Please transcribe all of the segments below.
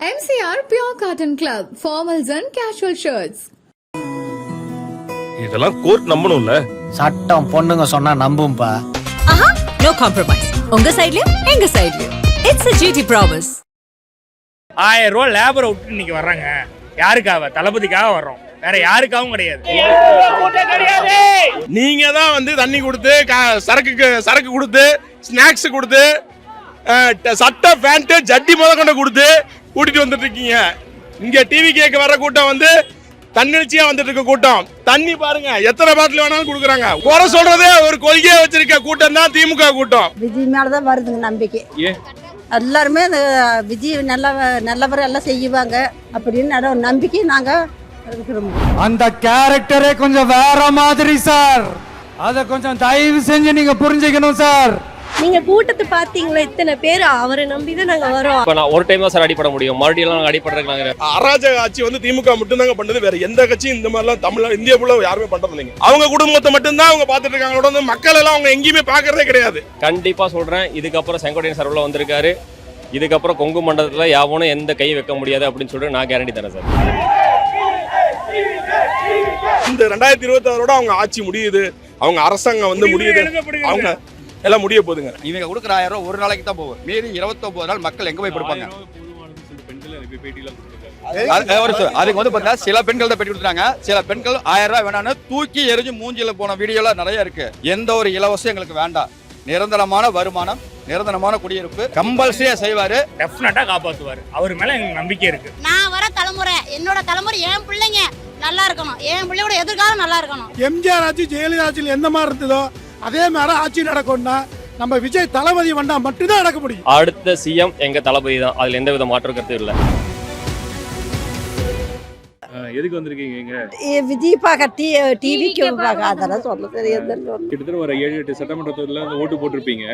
MCR Pure Cotton Club, formals and casual shirts. இதெல்லாம் court நம்பணும்ல. சட்டம் பொண்ணுங்க சொன்னா நம்பும்பா. ஆஹா, நோ காம்ப்ரமைஸ். உங்க சைடுலயும் எங்க சைடுலயும். It's a GT promise. 1000 ரூபாய் லேபர் விட்டு இன்னைக்கு வர்றாங்க. யாருக்காக? தளபதிக்காக வர்றோம். வேற யாருக்காகவும் கிடையாது. நீங்க தான் வந்து தண்ணி கொடுத்து சரக்கு கொடுத்து ஸ்நாக்ஸ் கொடுத்து சட்டை பேண்ட் ஜட்டி முத கொண்டு கொடுத்து கூட்டிட்டு வந்துட்டு இருக்கீங்க. இங்க டிவி கேட்க வர்ற கூட்டம் வந்து தன்னெழுச்சியா வந்துட்டு இருக்க கூட்டம். தண்ணி பாருங்க எத்தனை பாட்டில் வேணாலும் கொடுக்குறாங்க. குறை சொல்றதே ஒரு கொள்கையை வச்சிருக்க கூட்டம் தான் திமுக கூட்டம். விஜய் மேலதான் வருதுங்க நம்பிக்கை. எல்லாருமே விஜய் நல்லவரை எல்லாம் செய்வாங்க அப்படின்னு நம்பிக்கை நாங்க இருக்கிறோம். அந்த கேரக்டரே கொஞ்சம் வேற மாதிரி சார். அத கொஞ்சம் தயவு செஞ்சு நீங்க புரிஞ்சுக்கணும் சார். நீங்க கூட்டத்தை பாத்தீங்களா? இத்தனை பேர் அவரை நம்பிதான் நாங்க வரோம். இப்ப நான் ஒரு டைம் தான் சார் அடிப்பட முடியும். மறுபடியும் நாங்க அடிப்படுறதுக்கு அராஜக ஆட்சி வந்து திமுக மட்டும் தாங்க பண்ணது. வேற எந்த கட்சியும் இந்த மாதிரிலாம் தமிழ் இந்தியா ஃபுல்லா யாருமே பண்றது இல்லைங்க. அவங்க குடும்பத்தை மட்டும் தான் அவங்க பாத்துட்டு இருக்காங்க. மக்கள் எல்லாம் அவங்க எங்கேயுமே பாக்குறதே கிடையாது. கண்டிப்பா சொல்றேன், இதுக்கப்புறம் செங்கோட்டையன் சார் உள்ள வந்திருக்காரு. இதுக்கப்புறம் கொங்கு மண்டலத்துல யாவனும் எந்த கை வைக்க முடியாது அப்படின்னு சொல்லிட்டு நான் கேரண்டி தரேன் சார். இந்த 2026 அவங்க ஆட்சி முடியுது, அவங்க அரசாங்கம் வந்து முடியுது, அவங்க எல்லாம் முடிய போகுதுங்க. இவங்க கொடுக்குற 1000 ரூபாய் ஒரு நாளைக்கு தான் போகும். மீறி 29 நாள் மக்கள் எங்க போய் கொடுப்பாங்க? அதுக்கு வந்து பார்த்தா சில பெண்கள் தான் பெட்டி கொடுத்துறாங்க. சில பெண்கள் 1000 ரூபாய் வேணான்னு தூக்கி எரிஞ்சு மூஞ்சில போன வீடியோலாம் நிறைய இருக்கு. எந்த ஒரு இலவசம் எங்களுக்கு வேண்டாம். நிரந்தரமான வருமானம், நிரந்தரமான குடியிருப்பு கம்பல்சரியா செய்வாரு. டெஃபினட்டா காப்பாத்துவாரு. அவர் மேல எங்களுக்கு நம்பிக்கை இருக்கு. நான் வர தலைமுறை, என்னோட தலைமுறை, என் பிள்ளைங்க நல்லா இருக்கணும். என் பிள்ளையோட எதிர்காலம் நல்லா இருக்கணும். எம்ஜிஆர் ஆட்சி ஜெயலலிதா ஆட்சியில் எந்த மாதிரி இருந்ததோ அதே மாதிரி ஆட்சி நடக்கும்னா நம்ம விஜய் தளபதி வந்தா மட்டும்தான் நடக்க முடியும். அடுத்த சிஎம் எங்க தளபதி தான். அதுல எந்த வித மாற்று கருத்து இல்லை. எதுக்கு வந்திருக்கீங்க? விஜய் பார்க்க டிவிக்கு பார்க்க அதெல்லாம் சொல்ல தெரியாது. கிட்டத்தட்ட ஒரு 7-8 சட்டமன்ற தேர்தலில் ஓட்டு போட்டிருப்பீங்க.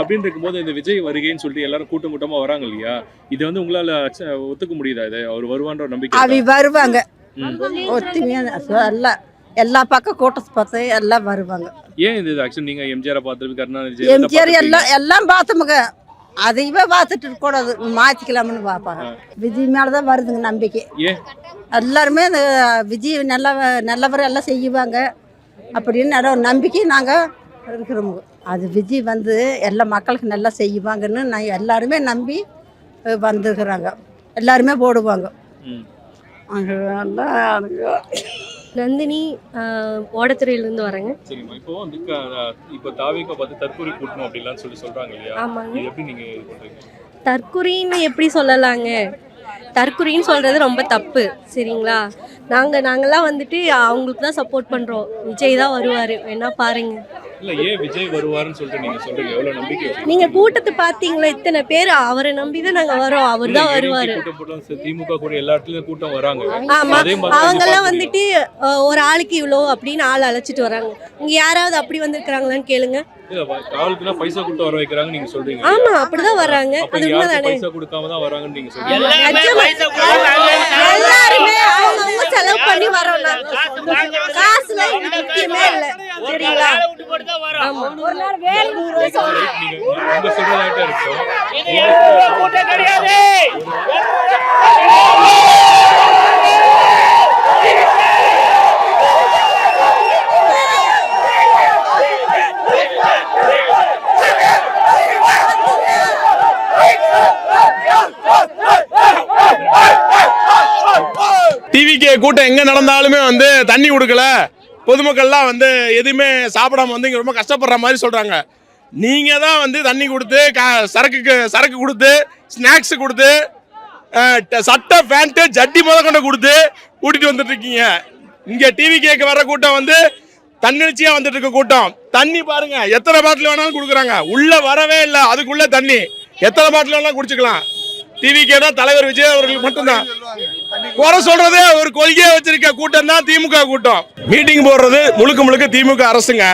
அப்படின்னு இருக்கும்போது இந்த விஜய் வருகைன்னு சொல்லிட்டு எல்லாரும் கூட்டமா வராங்க இல்லையா? இது வந்து உங்களால ஒத்துக்க முடியுதா? இது அவர் வருவான்ற நம்பிக்கை? அவி வருவாங்க. ஒத்துமையா எல்லா பக்கம் கூட்டத்தை பார்த்து எல்லாம் வருவாங்க. ஏன் இது ஆக்சுவலி நீங்க எம்ஜிஆர் பார்த்துருப்பீங்க, கருணாநிதி, எம்ஜிஆர் எல்லாம் பார்த்துமுங்க. அதையவே பார்த்துட்டு இருக்க கூடாது, மாத்திக்கலாம்னு பார்ப்பாங்க. விஜய் மேலதான் வருதுங்க நம்பிக்கை. எல்லாருமே விஜய் நல்லவரை எல்லாம் செய்வாங்க அப்படின்னு நம்பிக்கை நாங்க இருக்கிறோம். அது விஜய் வந்து எல்லா மக்களுக்கு நல்லா செய்வாங்கன்னு நான் எல்லாருமே நம்பி வந்துருக்குறாங்க. எல்லாருமே போடுவாங்க. நந்தினி ஓடத்துறையிலிருந்து வரேங்க. சரிம்மா, இப்போ தாவேகா பார்த்து தற்கொலை கூட்டணும் அப்படிலாம் சொல்றாங்க இல்லையா? ஆமாங்க. எப்படி நீங்க இது பண்றீங்க? தற்கொலைன்னு எப்படி சொல்லலாங்க? தற்கொலைன்னு சொல்றது ரொம்ப தப்பு. சரிங்களா? நாங்கெல்லாம் வந்துட்டு அவங்களுக்கு தான் சப்போர்ட் பண்றோம். விஜய் தான் வருவாரு, வேணா பாருங்க. இல்ல, ஏன் விஜய் வருவாருன்னு சொல்லிட்டு நீங்க சொல்றீங்க? எவ்வளவு நம்பிக்கை? நீங்க கூட்டத்தை பாத்தீங்களா? இத்தனை பேர் அவரை நம்பிதான் நாங்க வரோம். அவர் தான் வருவாரு. திமுக கூட எல்லா இடத்துலயும் கூட்டம் வராங்க. ஆமா, அவங்க எல்லாம் வந்துட்டு ஒரு ஆளுக்கு இவ்வளோ அப்படின்னு ஆள் அழைச்சிட்டு வராங்க. இங்க யாராவது அப்படி வந்திருக்காங்களான்னு கேளுங்க. காலுக்குனா பைசா கொடுத்து வர வைக்கிறாங்க நீங்க சொல்றீங்க. ஆமா, அப்படிதான் வராங்க. அது உண்மைதானே? பைசா கொடுக்காம தான் வராங்கன்னு நீங்க சொல்றீங்க. எல்லாருமே அவங்க செலவு பண்ணி வரோம்னா காசுல முக்கியமே இல்ல. சரிங்களா? ஆமா, ஒரு நாள் வேற நீங்க சொல்றதாட்ட இருக்கும். டிவிகே கூட்டம் எங்க நடந்தாலுமே வந்து தண்ணி கொடுக்கல, பொதுமக்கள்லாம் வந்து எதுவுமே சாப்பிடாம வந்து இங்க ரொம்ப கஷ்டப்படுற மாதிரி சொல்றாங்க. நீங்க தான் வந்து தண்ணி கொடுத்து சரக்கு கொடுத்து ஸ்நாக்ஸ் கொடுத்து சட்டை பேண்ட் ஜட்டி முத கொண்டு கொடுத்து கூட்டிட்டு வந்துட்டு இருக்கீங்க. இங்க டிவி கேட்க வர்ற கூட்டம் வந்து தன்னெழுச்சியா வந்துட்டு இருக்க கூட்டம். தண்ணி பாருங்க எத்தனை பாட்டில் வேணாலும் கொடுக்குறாங்க. உள்ள வரவே இல்லை, அதுக்குள்ள தண்ணி எத்தனை பாட்டில் வேணாலும் குடிச்சுக்கலாம். டிவிக்கே தான் தலைவர் விஜய் அவர்களுக்கு மட்டும்தான். குறை சொல்றதே ஒரு கொள்கையை வச்சிருக்க கூட்டம் தான் திமுக கூட்டம். மீட்டிங் போடுறது முழுக்க திமுக அரசுங்க.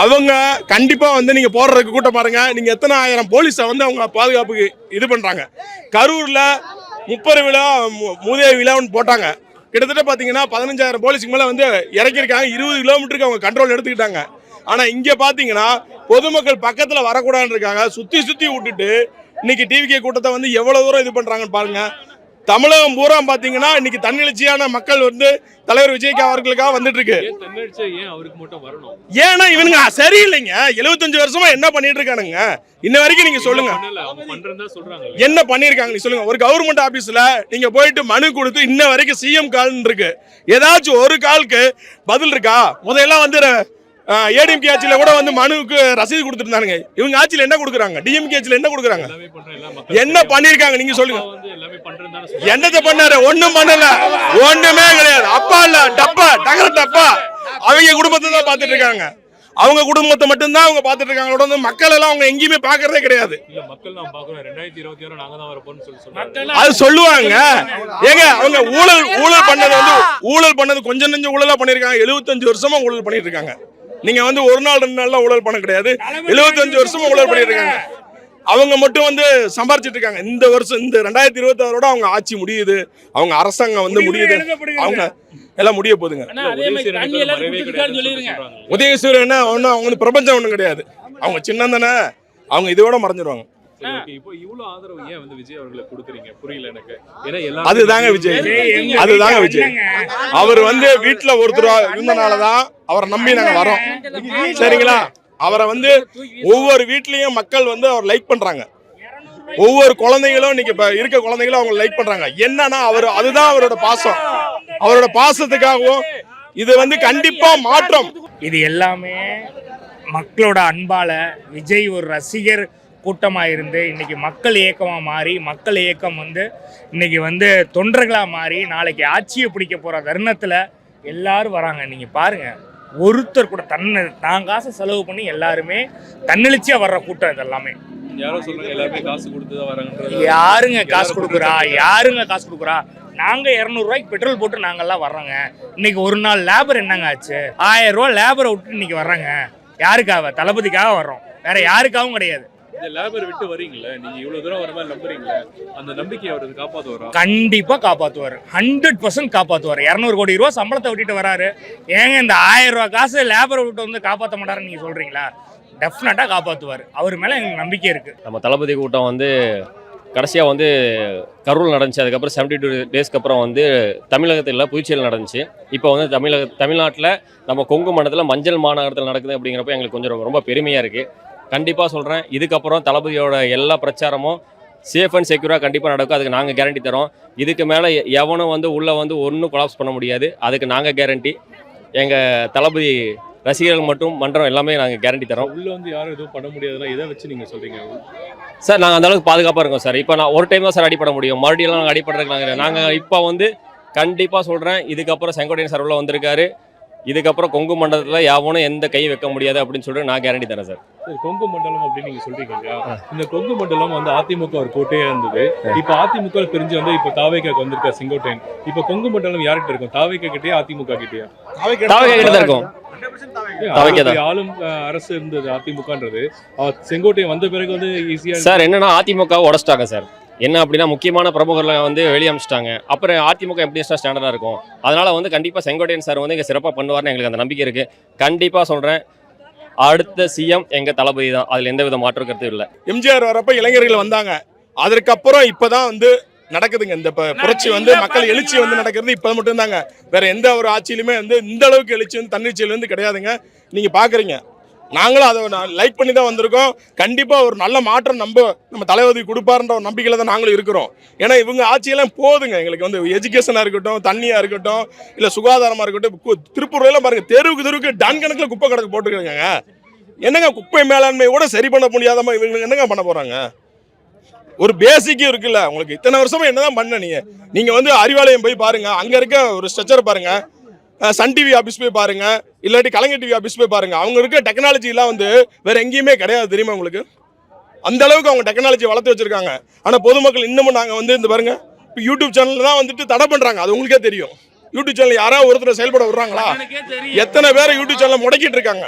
அவங்க கண்டிப்பா வந்து நீங்க போடுறதுக்கு கூட்டம் பாருங்க. நீங்க எத்தனை 1000 போலீஸை வந்து அவங்க பாதுகாப்புக்கு இது பண்றாங்க. கரூர்ல 30 விழா மூதேவி விழான்னு போட்டாங்க. கிட்டத்தட்ட பாத்தீங்கன்னா 15000 போலீஸுக்கு மேல வந்து இறக்கிருக்காங்க. 20 கிலோமீட்டருக்கு அவங்க கண்ட்ரோல் எடுத்துக்கிட்டாங்க. ஆனா இங்க பாத்தீங்கன்னா பொதுமக்கள் பக்கத்துல வரக்கூடாதுன்னு இருக்காங்க. சுத்தி விட்டுட்டு இன்னைக்கு டிவிகே கூட்டத்தை வந்து எவ்வளவு தூரம் இது பண்றாங்கன்னு பாருங்க. தமிழகம் பூரா பாத்தீங்கன்னா இன்னைக்கு தன்னெழுச்சியான மக்கள் வந்து தலைவர் விஜய்க்கு அவர்களுக்காக வந்துட்டு இருக்கு. ஏன் அவருக்கு மட்டும் வரணும்? ஏன்னா இவனுங்க சரியில்லைங்க. 75 வருஷமா என்ன பண்ணிட்டு இருக்கானுங்க? இன்ன வரைக்கும் நீங்க சொல்லுங்க என்ன பண்ணிருக்காங்க? நீ சொல்லுங்க. ஒரு கவர்மெண்ட் ஆபீஸ்ல நீங்க போயிட்டு மனு கொடுத்து இன்ன வரைக்கும் சிஎம் கால் இருக்கு, ஏதாச்சும் ஒரு காலுக்கு பதில் இருக்கா? முதல்ல வந்து ஏடிஎம்கே ஆட்சியில கூட வந்து மனுவுக்கு ரசீது கொடுத்துருந்தானுங்க. இவங்க ஆட்சியில என்ன கொடுக்குறாங்க? டிஎம்கே ஆட்சியில என்ன கொடுக்குறாங்க? என்ன பண்ணிருக்காங்க நீங்க சொல்லுங்க. என்னத்தை பண்ணாரு? ஒண்ணும் பண்ணல, ஒண்ணுமே கிடையாது. அப்பா இல்ல டப்பா டகர டப்பா. அவங்க குடும்பத்தை தான் பாத்துட்டு இருக்காங்க. அவங்க குடும்பத்தை மட்டும்தான் அவங்க பாத்துட்டு இருக்காங்க. மக்கள் எல்லாம் அவங்க எங்கேயுமே பாக்குறதே கிடையாது. அது சொல்லுவாங்க. ஏங்க அவங்க ஊழல் பண்ணது கொஞ்சம் நெஞ்சம் ஊழலா பண்ணிருக்காங்க. 75 வருஷமா ஊழல் பண்ணிட்டு இருக்காங்க. நீங்க வந்து ஒரு நாள் 2 நாள்ல ஊழல் பண்ண கிடையாது. 75 வருஷமா ஊழல் பண்ணிட்டு இருக்காங்க. அவங்க மட்டும் வந்து சம்பாரிச்சிட்டு இருக்காங்க. இந்த வருஷம் இந்த 2026 அவங்க ஆட்சி முடியுது, அவங்க அரசாங்கம் வந்து முடியுது, அவங்க எல்லாம் முடிய போகுதுங்க. உதயசூரியன் என்ன ஒன்னும் அவங்க வந்து பிரபஞ்சம் ஒண்ணும் கிடையாது. அவங்க சின்ன தானே, அவங்க இதோட மறைஞ்சிருவாங்க. இப்போ இவ்வளவு ஆதரவு ஏன் வந்து விஜய் அவர்களுக்கு கொடுக்குறீங்க? புரியல எனக்கு. அதுதாங்க விஜய், அதுதாங்க விஜய். அவர் வந்து வீட்டுல ஒருத்தர் இருந்தனாலதான் அவரை நம்பி நாங்க வரோம். சரிங்களா? அவரை வந்து ஒவ்வொரு வீட்லயும் மக்கள் வந்து அவர் லைக் பண்றாங்க. ஒவ்வொரு குழந்தைகளும் இன்னைக்கு இருக்க குழந்தைகளும் அவங்க லைக் பண்றாங்க. என்னன்னா அவர் அதுதான் அவரோட பாசம். அவரோட பாசத்துக்காகவும் இது வந்து கண்டிப்பா மாற்றம். இது எல்லாமே மக்களோட அன்பால விஜய் ஒரு ரசிகர் கூட்டமாக இருந்து இன்னைக்கு மக்கள் இயக்கமாக மாறி, மக்கள் இயக்கம் வந்து இன்னைக்கு வந்து தொண்டர்களாக மாறி நாளைக்கு ஆட்சியை பிடிக்க போகிற தருணத்தில் எல்லாரும் வராங்க. நீங்கள் பாருங்கள், ஒருத்தர் கூட தான் காசை செலவு பண்ணி எல்லாருமே தன்னெழுச்சியாக வர்ற கூட்டம் இது எல்லாமே. யாரோ சொல்றாங்க எல்லாருமே காசு கொடுத்து தான் வராங்க. யாருங்க காசு கொடுக்குறா? யாருங்க காசு கொடுக்குறா? நாங்கள் 200 ரூபாய்க்கு பெட்ரோல் போட்டு நாங்கள்லாம் வர்றோங்க. இன்னைக்கு ஒரு நாள் லேபர் என்னங்க ஆச்சு? 1000 ரூபா லேபரை விட்டு இன்னைக்கு வர்றாங்க. யாருக்காக? தளபதிக்காக வர்றோம், வேற யாருக்காகவும் கிடையாது. இந்த லேபர் விட்டு வரீங்களா? நீங்க இவ்வளவு தூரம் வர மாதிரி நம்புறீங்களா? அந்த நம்பிக்கை அவருக்கு காப்பாத்துவாரா? கண்டிப்பா காப்பாத்துவாரு, 100% காப்பாத்துவாரு. 200 கோடி ரூபா சம்பளத்தை விட்டுட்டு வராரு. ஏங்க இந்த 1000 ரூபா காசு லேபரை விட்டு வந்து காப்பாற்ற மாட்டாருன்னு நீங்க சொல்றீங்களா? டெஃபினட்டா காப்பாத்துவாரு. அவர் மேல எங்களுக்கு நம்பிக்கை இருக்கு. நம்ம தளபதி கூட்டம் வந்து கடைசியாக வந்து கரூரில் நடந்துச்சு. அதுக்கப்புறம் 72 டேஸ்க்கு அப்புறம் வந்து தமிழகத்தில் புதுச்சேரியில் நடந்துச்சு. இப்போ வந்து தமிழ்நாட்டில் நம்ம கொங்கு மண்டலத்தில் மஞ்சள் மாநகரத்தில் நடக்குது. அப்படிங்கிறப்ப எங்களுக்கு கொஞ்சம் ரொம்ப பெருமையாக இருக்குது. கண்டிப்பாக சொல்கிறேன், இதுக்கப்புறம் தளபதியோட எல்லா பிரச்சாரமும் சேஃப் அண்ட் செக்யூராக கண்டிப்பாக நடக்கும். அதுக்கு நாங்கள் கேரண்டி தரோம். இதுக்கு மேலே எவனும் வந்து உள்ளே வந்து ஒன்றும் கொலாப்ஸ் பண்ண முடியாது. அதுக்கு நாங்கள் கேரண்டி. எங்கள் தளபதி ரசிகர்கள் மட்டும் மன்றம் எல்லாமே நாங்கள் கேரண்டி தரோம். உள்ளே வந்து யாரும் எதுவும் பண்ண முடியாதுன்னா எதை வச்சு நீங்கள் சொல்கிறீங்க சார்? நாங்கள் அந்தளவுக்கு பாதுகாப்பாக இருக்கோம் சார். இப்போ நான் ஒரு டைம் தான் சார் அடிப்பட முடியும், மறுபடியும் நாங்கள் அடிப்படுறதுக்கு நாங்கள் இப்போ வந்து கண்டிப்பாக சொல்கிறேன், இதுக்கப்புறம் செங்கோட்டையன் சார் உள்ள வந்திருக்காரு. இதுக்கப்புறம் கொங்கு மண்டலத்தில் யாவனும் எந்த கை வைக்க முடியாது அப்படின்னு சொல்லிட்டு நான் கேரண்டி தரேன் சார். கொங்கு மண்டலம் அப்படின்னு நீங்க சொல்றீங்க இல்லையா? இந்த கொங்கு மண்டலம் வந்து அதிமுக ஒரு கோட்டையா இருந்தது. இப்ப அதிமுக பிரிஞ்சு வந்து இப்ப தாவேக்காக்கு வந்திருக்கா செங்கோட்டையன். இப்ப கொங்கு மண்டலம் யார்கிட்ட இருக்கும்? தாவேக்கா கிட்டயா அதிமுக கிட்டயா? தாவேக்கா கிட்ட தான் இருக்கும். ஆளும் அரசு இருந்தது அதிமுகன்றது. செங்கோட்டையன் வந்த பிறகு வந்து ஈஸியா சார் என்னன்னா அதிமுக உடச்சிட்டாங்க சார். என்ன அப்படின்னா முக்கியமான பிரமுகர்களை வந்து வெளியே அனுப்பிச்சிட்டாங்க. அப்புறம் அதிமுக எப்படி ஸ்டாண்டர்டாக இருக்கும்? அதனால வந்து கண்டிப்பாக செங்கோட்டையன் சார் வந்து இங்கே சிறப்பாக பண்ணுவார்னு எங்களுக்கு அந்த நம்பிக்கை இருக்குது. கண்டிப்பாக சொல்கிறேன், அடுத்த சிஎம் எங்கள் தளபதி தான். அதில் எந்த வித மாற்று கருத்தும் இல்லை. எம்ஜிஆர் வரப்ப இளைஞர்கள் வந்தாங்க. அதற்கப்புறம் இப்போதான் வந்து நடக்குதுங்க இந்த புரட்சி வந்து மக்கள் எழுச்சி வந்து நடக்கிறது இப்போ மட்டும்தாங்க. வேற எந்த ஒரு ஆட்சியிலுமே வந்து இந்த அளவுக்கு எழுச்சி வந்து தன்னிச்சையில் வந்து கிடையாதுங்க. நீங்கள் பார்க்குறீங்க, நாங்களும் அதை லைக் பண்ணி தான் வந்திருக்கோம். கண்டிப்பாக ஒரு நல்ல மாற்றம் நம்ம தளபதி கொடுப்பாருன்ற ஒரு நம்பிக்கையில் தான் நாங்களும் இருக்கிறோம். ஏன்னா இவங்க ஆட்சியெல்லாம் போதுங்க. எங்களுக்கு வந்து எஜுகேஷனாக இருக்கட்டும், தண்ணியாக இருக்கட்டும், இல்லை சுகாதாரமாக இருக்கட்டும். திருப்பூர்லாம் பாருங்கள், தெருவுக்கு டன் கணக்கில் குப்பை கணக்கு போட்டுருக்காங்க. என்னங்க குப்பை மேலாண்மை கூட சரி பண்ண முடியாதமா இவங்க என்னங்க பண்ண போகிறாங்க? ஒரு பேசிக்கும் இருக்குல்ல உங்களுக்கு. இத்தனை வருஷமா என்னதான் பண்ண நீங்க வந்து அறிவாலயம் போய் பாருங்க, அங்க இருக்க ஒரு ஸ்ட்ரக்சர் பாருங்க, சன் டிவி ஆஃபீஸ் போய் பாருங்க, இல்லாட்டி கலைஞர் டிவி ஆஃபீஸ் போய் பாருங்க. அவங்க இருக்க டெக்னாலஜிலாம் வந்து வேற எங்கேயுமே கிடையாது தெரியுமா உங்களுக்கு? அந்த அளவுக்கு அவங்க டெக்னாலஜி வளர்த்து வச்சிருக்காங்க. ஆனால் பொதுமக்கள் இன்னமும் நாங்கள் வந்து இந்த பாருங்க, இப்போ யூடியூப் சேனல் தான் வந்துட்டு தடை பண்ணுறாங்க. அது உங்களுக்கே தெரியும். யூடியூப் சேனல் யாராவது ஒருத்தர் செயல்பட விடுறாங்களா? எத்தனை பேரை யூடியூப் சேனல் முடக்கிட்டு இருக்காங்க.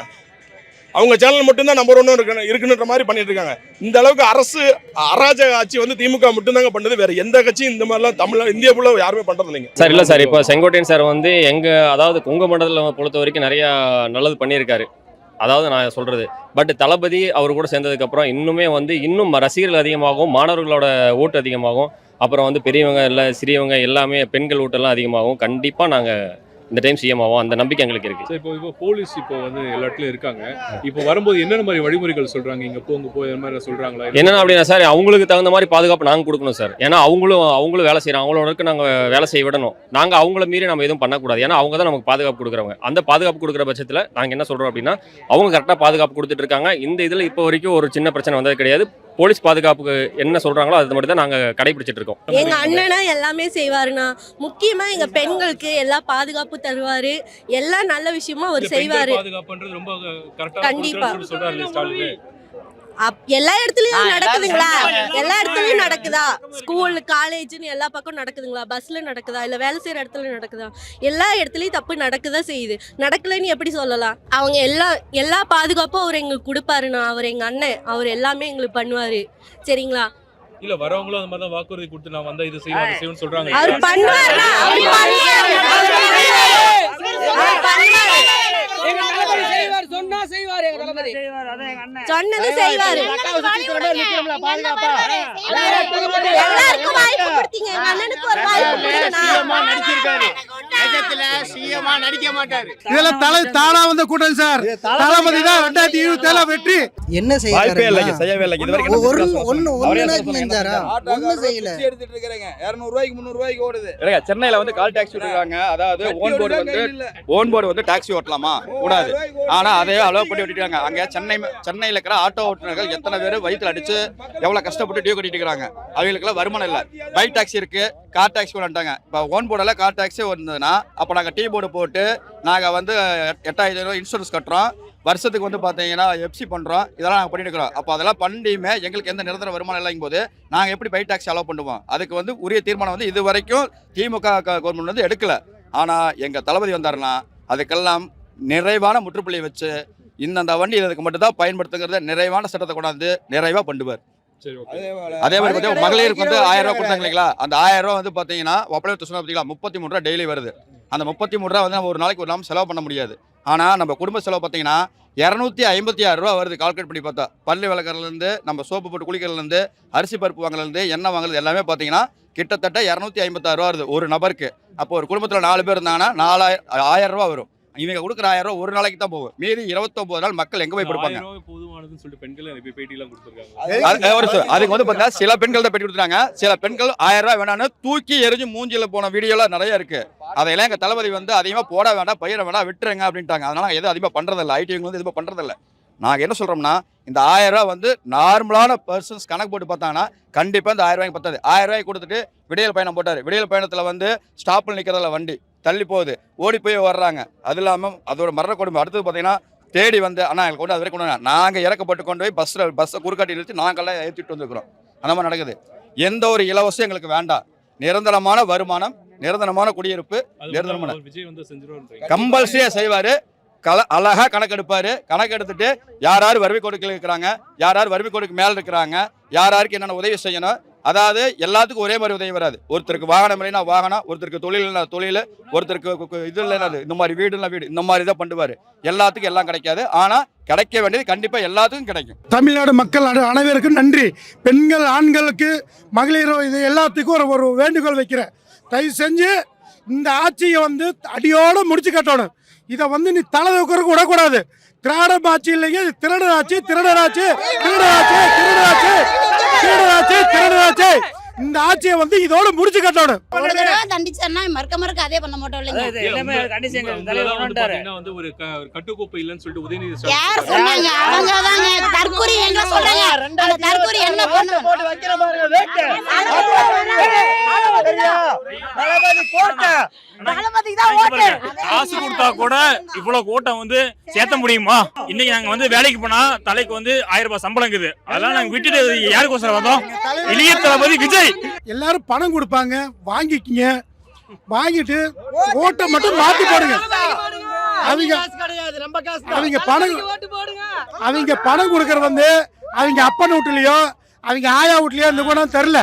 அவங்க சேனல் மட்டும்தான் நம்பர் 1 இருக்குன்ற மாதிரி பண்ணிட்டு இருக்காங்க. இந்த அளவுக்கு அரசு அராஜக ஆட்சி வந்து திமுக மட்டும்தாங்க பண்ணுது. வேற எந்த கட்சியும் இந்த மாதிரிலாம் இந்தியா ஃபுல்லாக யாருமே பண்றது இல்லைங்க சார். இல்லை சார், இப்போ செங்கோட்டையன் சார் வந்து அதாவது கொங்கு மண்டலத்தில் பொறுத்த வரைக்கும் நிறையா நல்லது பண்ணியிருக்காரு. அதாவது நான் சொல்றது, பட் தளபதி அவர் கூட சேர்ந்ததுக்கப்புறம் இன்னும் ரசிகர்கள் அதிகமாகும், மாணவர்களோட ஓட்டு அதிகமாகும். அப்புறம் வந்து பெரியவங்க சிறியவங்க எல்லாமே பெண்கள் ஓட்டெல்லாம் அதிகமாகும். கண்டிப்பாக நாங்கள் இந்த டைம் சிஎம் ஆகும் அந்த நம்பிக்கை எங்களுக்கு இருக்குது. சரி, இப்போ போலீஸ் இப்போ வந்து எல்லா இடத்துலயும் இருக்காங்க. இப்போ வரும்போது என்னென்ன மாதிரி வழிமுறைகள் சொல்றாங்க? இங்க போய் இந்த மாதிரி சொல்றாங்களா? என்னென்ன அப்படின்னா சார், அவங்களுக்கு தகுந்த மாதிரி பாதுகாப்பு நாங்கள் கொடுக்கணும் சார். ஏன்னா அவங்களும் வேலை செய்கிறோம், அவங்களோட நாங்கள் வேலை செய்ய விடணும். நாங்கள் அவங்கள மீறி நம்ம எதுவும் பண்ணக்கூடாது. ஏன்னா அவங்க தான் நமக்கு பாதுகாப்பு கொடுக்குறவங்க. அந்த பாதுகாப்பு கொடுக்குற பட்சத்தில் நாங்கள் என்ன சொல்கிறோம் அப்படின்னா, அவங்க கரெக்டாக பாதுகாப்பு கொடுத்துட்டு இருக்காங்க. இந்த இதில் இப்போ வரைக்கும் ஒரு சின்ன பிரச்சனை வந்தது கிடையாது. போலீஸ் பாதுகாப்புக்கு என்ன சொல்றாங்களோ அது மட்டும் தான் நாங்கள் கடைபிடிச்சிட்டு இருக்கோம். எங்க அண்ணனா எல்லாமே செய்வாருண்ணா. முக்கியமா எங்க பெண்களுக்கு எல்லா பாதுகாப்பு தருவாரு. எல்லா நல்ல விஷயமும் அவர் செய்வாரு. பாதுகாப்புன்றது ரொம்ப கரெக்ட்டா கண்டிப்பா சொல்றாரு ஸ்டாலின். எல்லா இடத்துலயும் நடக்குதுங்களா? எல்லா இடத்துலயும் நடக்குதா? ஸ்கூல் காலேஜ்னு எல்லா பக்கம் நடக்குதுங்களா? பஸ்ல நடக்குதா? இல்ல வேலை செய்யற இடத்துல நடக்குதா? எல்லா இடத்துலயும் தப்பு நடக்குதா செய்யுது. நடக்கலைன்னு எப்படி சொல்லலாம்? அவங்க எல்லா பாதுகாப்பும் அவர் எங்களுக்கு கொடுப்பாருண்ணா. அவர் எங்க அண்ணன், அவர் எல்லாமே எங்களுக்கு பண்ணுவாரு. சரிங்களா? இல்ல வரவங்களும் அந்த மாதிரி தான் வாக்குறுதி கொடுத்து நான் வந்தா இது செய்வேன் அது செய்வேன்னு சொல்றாங்க. அவர் பண்ணுவாருண்ணா. சொன்னது செய்வாரு. எல்லாருக்கும் வாய்ப்பு கொடுத்தீங்க. எங்க அண்ணனுக்கு ஒரு வாய்ப்பு இதெல்லாம் தானா வந்த கூட்டம் சார். தளபதி தான் 2027 வெற்றி. என்ன செய்யவே இல்லை இது வரைக்கும் எடுத்துட்டு இருக்காங்க. 200 ரூபாய்க்கு 300 ரூபாய்க்கு ஓடுது. சென்னையில வந்து கால் டாக்ஸி விட்டுருக்காங்க. அதாவது ஓன் போர்டு வந்து டாக்ஸி ஓட்டலாமா கூடாது. ஆனா அதே அலோவ் பண்ணி விட்டுட்டாங்க. அங்க சென்னையில இருக்கிற ஆட்டோ ஓட்டுநர்கள் எத்தனை பேர் வயிற்றுல அடிச்சு எவ்வளவு கஷ்டப்பட்டு டியூ கட்டிட்டு இருக்காங்க. அவங்களுக்குலாம் வருமானம் இல்லை. பைக் டாக்ஸி இருக்கு, கார் டாக்ஸி வந்துட்டாங்க. இப்போ ஓன் போர்டில் கார் டாக்ஸி வந்ததுன்னா அப்போ நாங்கள் டீ போர்டு போட்டு நாங்கள் வந்து 8000 ரூபா இன்சூரன்ஸ் கட்டுறோம். வருஷத்துக்கு வந்து பார்த்தீங்கன்னா எஃப்சி பண்ணுறோம். இதெல்லாம் நாங்கள் பண்ணிட்டு இருக்கிறோம். அப்போ அதெல்லாம் பண்ணியுமே எங்களுக்கு எந்த நிரந்தர வருமானம் இல்லைங்கும் போது நாங்கள் எப்படி பைக் டாக்ஸி அலோவ் பண்ணுவோம்? அதுக்கு வந்து உரிய தீர்மானம் வந்து இது வரைக்கும் திமுக கவர்மெண்ட் வந்து எடுக்கல. ஆனால் எங்கள் தளபதி வந்தாருன்னா அதுக்கெல்லாம் நிறைவான முற்றுப்புள்ளியை வச்சு இந்த வண்டி இதுக்கு மட்டும் தான் பயன்படுத்துங்கிறத நிறைவான சட்டத்தை கொண்டாந்து நிறைவாக பண்ணுவார். அதே மாதிரி பார்த்தீங்கன்னா மகளிருக்கு வந்து 1000 ரூபா கொடுத்தாங்க இல்லைங்களா? அந்த 1000 ரூபா வந்து பார்த்தீங்கன்னா ஒப்பளவு சொன்னா பார்த்தீங்களா 33 ரூபா டெய்லி வருது. அந்த 33 ரூபா வந்து நம்ம ஒரு நாளைக்கு ஒரு நாள் செலவு பண்ண முடியாது. ஆனால் நம்ம குடும்ப செலவு பார்த்தீங்கன்னா 256 ரூபா வருது. கால்குலேட் பண்ணி பார்த்தா பல்லு விளக்கறதுலேருந்து நம்ம சோப்பு போட்டு குளிக்கிறதுலேருந்து அரிசி பருப்பு வாங்குறதுலேருந்து எண்ணெய் வாங்குறது எல்லாமே பார்த்தீங்கன்னா கிட்டத்தட்ட 256 ரூபா வருது ஒரு நபருக்கு. அப்போ ஒரு குடும்பத்தில் 4 பேர் இருந்தாங்கன்னா 4000 ரூபா வரும். இவங்க கொடுக்குற 1000 ரூபா ஒரு நாளைக்கு தான் போகும். மீதி 29 நாள் மக்கள் எங்க போய் படுப்பாங்க? அதுக்கு வந்து பார்த்தீங்கன்னா சில பெண்கள் தான் பெட்டி கொடுத்துறாங்க. சில பெண்கள் 1000 ரூபாய் வேணான்னு தூக்கி எரிஞ்சு மூஞ்சில போன வீடியோலாம் நிறைய இருக்கு. அதையெல்லாம் எங்க தளபதி வந்து அதிகமாக போட வேண்டாம், பயிர வேண்டாம், விட்டுருங்க அப்படின்ட்டாங்க. அதனால எதுவும் அதிகமாக பண்றதில்லை. ஐடி வந்து எதுவும் பண்றதில்லை. நாங்கள் என்ன சொல்றோம்னா இந்த 1000 ரூபா வந்து நார்மலான பர்சன்ஸ் கணக்கு போட்டு பார்த்தாங்கன்னா கண்டிப்பாக இந்த 1000 ரூபாய்க்கு பத்தாது. 1000 ரூபாய்க்கு கொடுத்துட்டு விடியல் பயணம் போட்டார். விடியல் பயணத்தில் வந்து ஸ்டாப்பில் நிற்கிறதில்ல, வண்டி தள்ளி போகுது, ஓடி போய் வர்றாங்க. அது இல்லாமல் அதோட மரண கொடுமை. அடுத்தது பார்த்தீங்கன்னா தேடி வந்து அண்ணா எங்களுக்கு கொண்டு அது வரைக்கும் கொண்டு நாங்கள் இறக்கப்பட்டு கொண்டு போய் பஸ்ஸை குறுக்காட்டி இழுத்து நாங்கள்லாம் ஏற்றிட்டு வந்துருக்கிறோம். அந்த மாதிரி நடக்குது. எந்த ஒரு இலவசம் எங்களுக்கு வேண்டாம். நிரந்தரமான வருமானம், நிரந்தரமான குடியிருப்பு, நிரந்தரமான கம்பல்சரியாக செய்வார். அழகா கணக்கெடுப்பாரு. கணக்கெடுத்துட்டு யார் யார் வறுமை கோடுகள் இருக்கிறாங்க, யார் யார் வறுமை கோடுக்கு மேலே இருக்கிறாங்க, யார் யாருக்கு என்னென்ன உதவி செய்யணும். அதாவது எல்லாத்துக்கும் ஒரே மாதிரி உதவி வராது. ஒருத்தருக்கு வாகனம் இல்லைன்னா வாகனம், ஒருத்தருக்கு தொழில் தொழில், ஒருத்தருக்கு இது இல்லைன்னா இந்த மாதிரி வீடுனா வீடு, இந்த மாதிரி தான் பண்ணுவார். எல்லாத்துக்கும் எல்லாம் கிடைக்காது. ஆனால் கிடைக்க வேண்டியது கண்டிப்பாக எல்லாத்துக்கும் கிடைக்கும். தமிழ்நாடு மக்கள் அனைவருக்கும் நன்றி. பெண்கள் ஆண்களுக்கு மகளிர் இது எல்லாத்துக்கும் ஒரு வேண்டுகோள் வைக்கிறேன். தயவு செஞ்சு இந்த ஆட்சியை வந்து அடியோடு முடிச்சு கட்டணும். இதை வந்து நீ தலை தூக்கிறதுக்கு விடக்கூடாது. திராடம் ஆட்சி இல்லைங்க, திருடராட்சி திருடராட்சி திருடராட்சி திருடராட்சி திருடராட்சி திருடராட்சி. இந்த ஆட்சியை வந்து இதோட முடிச்சு கட்டணும். தண்டிச்சா மறக்க அதே பண்ண மாட்டோம் இல்லைங்க. வந்து ஒரு கட்டுக்கோப்பு இல்லைன்னு சொல்லிட்டு உதயநிதி யார் சொன்னாங்க? அவங்க தாங்க தற்கொலை எங்க சொல்றாங்க. அந்த தற்கொலை என்ன பண்ணு போட்டு வைக்கிற பாருங்க. காசு கொடுத்தா கூட இவ்வளவு கூட்டம் வந்து சேர்த்த முடியுமா? இன்னைக்கு நாங்க வந்து வேலைக்கு போனா தலைக்கு வந்து 1000 ரூபாய் சம்பளம் இருக்குது. அதெல்லாம் நாங்க விட்டுட்டு யாருக்கோசரம் வந்தோம்? இளைய தளபதி விஜய். எல்லாரும் பணம் கொடுப்பாங்க, வாங்கிக்கிங்க. வாங்கிட்டு ஓட்டை மட்டும் மாத்தி போடுங்க. அவங்க பணம் கொடுக்கறது வந்து அவங்க அப்பன் வீட்டுலயோ அவங்க ஆயா வீட்லயோ இந்த கூட தெரியல.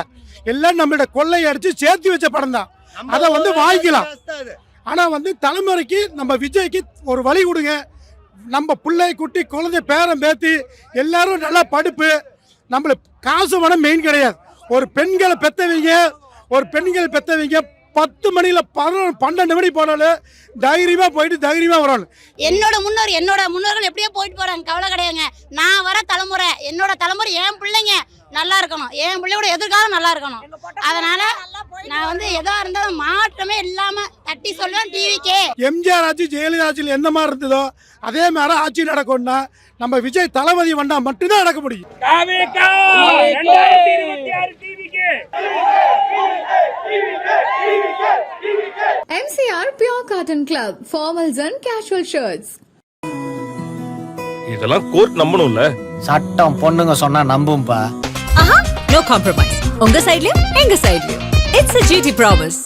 எல்லாம் நம்மளோட கொள்ளை அடிச்சு சேர்த்து வச்ச படம் தான். அதை வந்து வாங்கிக்கலாம். ஆனா வந்து தலைமுறைக்கு நம்ம விஜய்க்கு ஒரு வழி கொடுங்க. நம்ம பிள்ளை குட்டி குழந்தை பேரன் பேத்தி எல்லாரும் நல்லா படிப்பு. நம்மளுக்கு காசு பணம் மெயின் கிடையாது. ஒரு பெண்களை பெற்றவங்க ஒரு பெண்கள் பெற்றவங்க 10 மணியில் 12 மணி போனாலும் தைரியமாக போயிட்டு தைரியமாக வரணும். என்னோட முன்னோர்கள் எப்படியோ போயிட்டு போறாங்க, கவலை கிடையாதுங்க. நான் வர தலைமுறை, என்னோட தலைமுறை, என் பிள்ளைங்க நல்லா இருக்கணும், என் பிள்ளையோட எதிர்காலம் நல்லா இருக்கணும். அதனால நான் வந்து எதா இருந்தாலும் மாற்றமே இல்லாம தட்டி சொல்லுவேன் டிவிக்கே. எம்ஜிஆர் ஆட்சி ஜெயலலிதா ஆட்சியில் எந்த மாதிரி இருந்ததோ அதே மாதிரி ஆட்சி நடக்கும்னா நம்ம விஜய் தளபதி வந்தா மட்டும்தான் நடக்க முடியும். MCR Pure Cotton Club, formals and casual shirts. இதெல்லாம் கோர்ட் நம்பணும்ல. சட்டம் பொண்ணுங்க சொன்னா நம்பும்பா. No compromise. உங்க சைடுலயும் எங்க சைடுலயும். It's a GT promise.